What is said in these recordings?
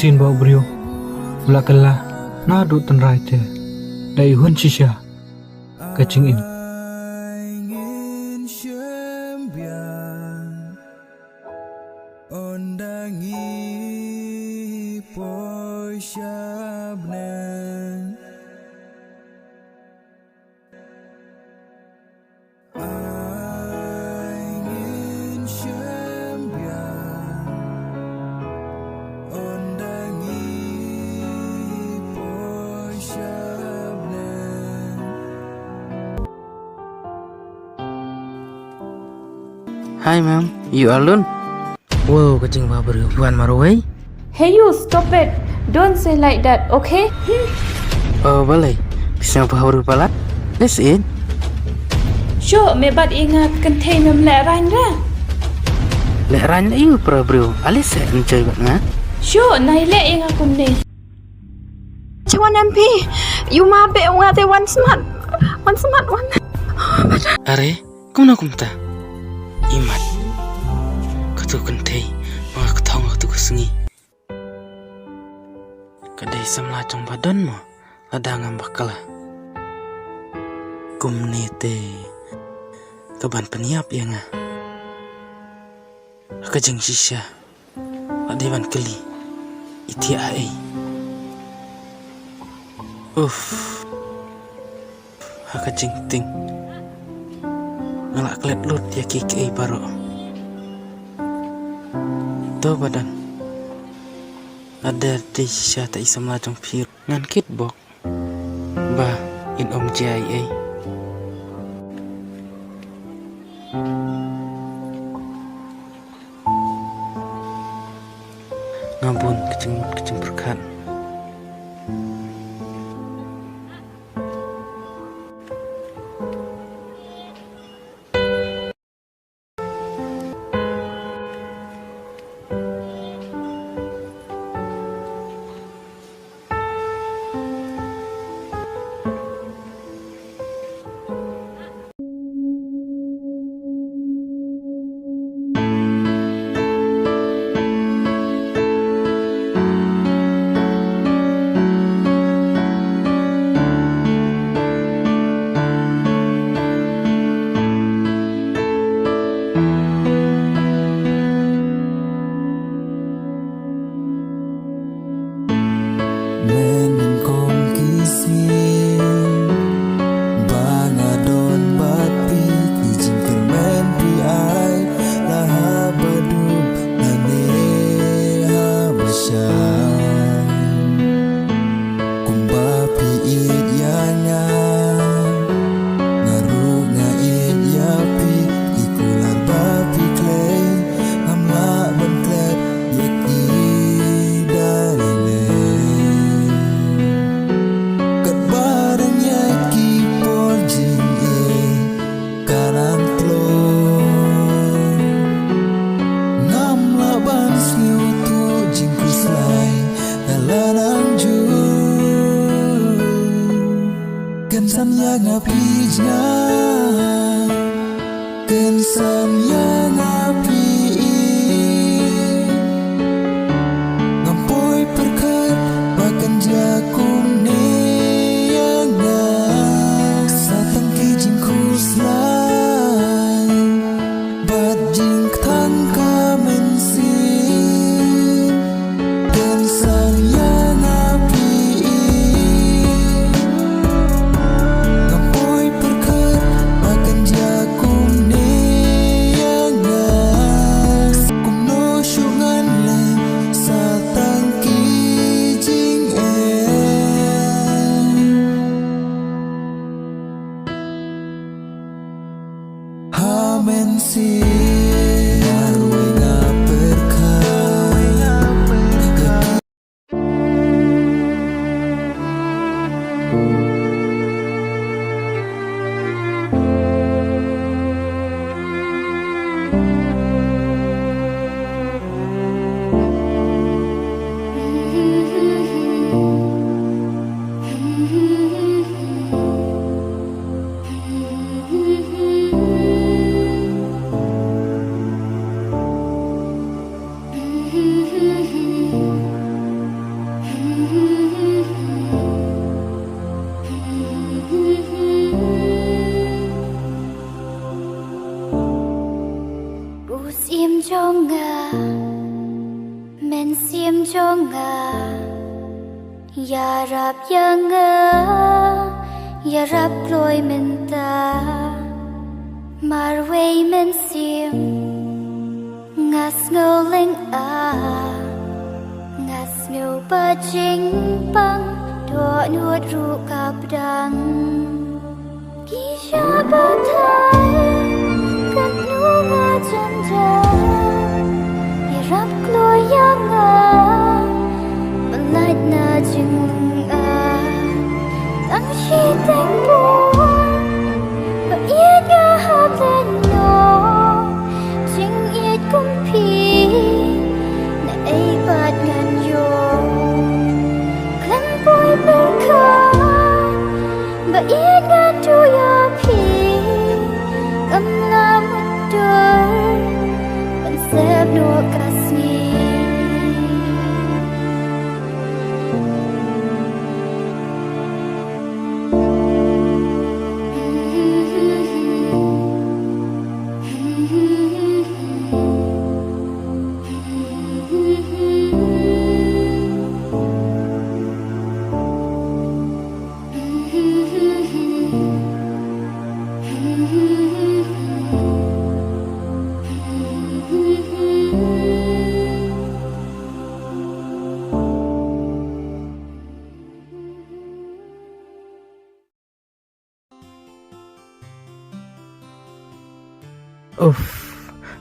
sin bau brio ulakalla na do tan raite dai hun shisha kaching in Hi ma'am, you alone? Wow, kacing babar buan marway. Hey you, stop it. Don't say like that, okay? Oh, boleh. Bisa baharu palat? Let's eat. Sure, me bat ingat kentay mem lek ran ra. Lek ran you pra bro. Alis saya enjoy bat nga. Sure, nai lek ingat kun ni. Chawan MP, you mabe ngate one smart. Are, kumna kumta. Imat. Katu kentay, mga katong katu kusengi. Kadai samlacong badan mo, ladangan bakala. Kumnete, kaban peniap ya nga. Akajeng sisya, adiban keli, iti ae. Akajeng ting. Ngalak klet lut ya kiki baro. To badan. Ada di sisya tak isa melacong pir ngan kitbok. Bah in om JIA. Ngabun keceng berkat. อย่ารับยังอย่ารับกลอยมันตามาเวมันเสียงงัสเงาเล่งงัสเงาปะจิงปังตัวนวดรูกับดังกิชาบะไทยกันนูงาจันจาอย่ารับกลอยยังมันไล่นาจึงตั้งชีแต่งบัวบะเอียดยาหาเล่นนอจึงเอียดกุมพีในไอบาดงานโยคลังปล่อยเปิดขาบะเอียดงานดูยาพีกำลามุดเดินมันเสพนัวกัสนี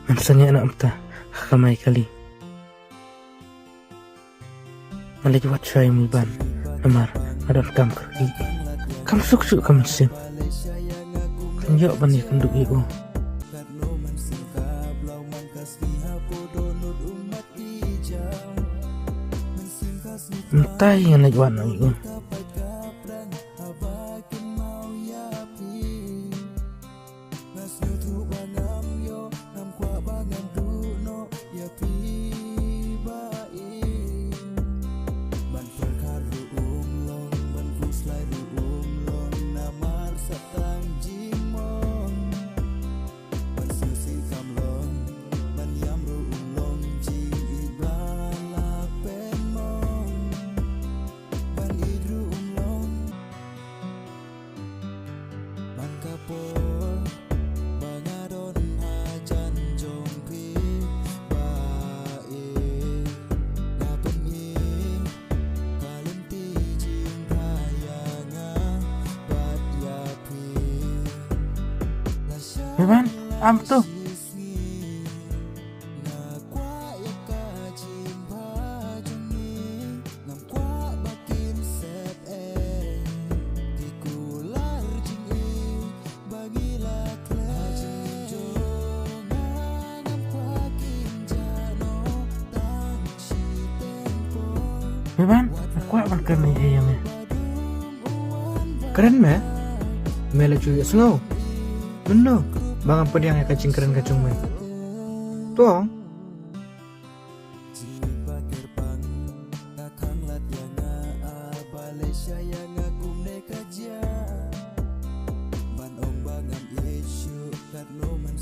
Manasanya anak amta kamay kali. Malajwat siya yung iban. Namar, adon kam kergi. Kam suksuk kam sin. Kanyo ba niya kanduk iyo? Entah yang najwat na iyo. Iban, am tuh. Iban, kuat makan ni ayamnya. Keren me? Mela cuy snow. Bener. Bang apa dia yang kacing keren kacung me? Tuang. Ban ong bangam isu kat lo man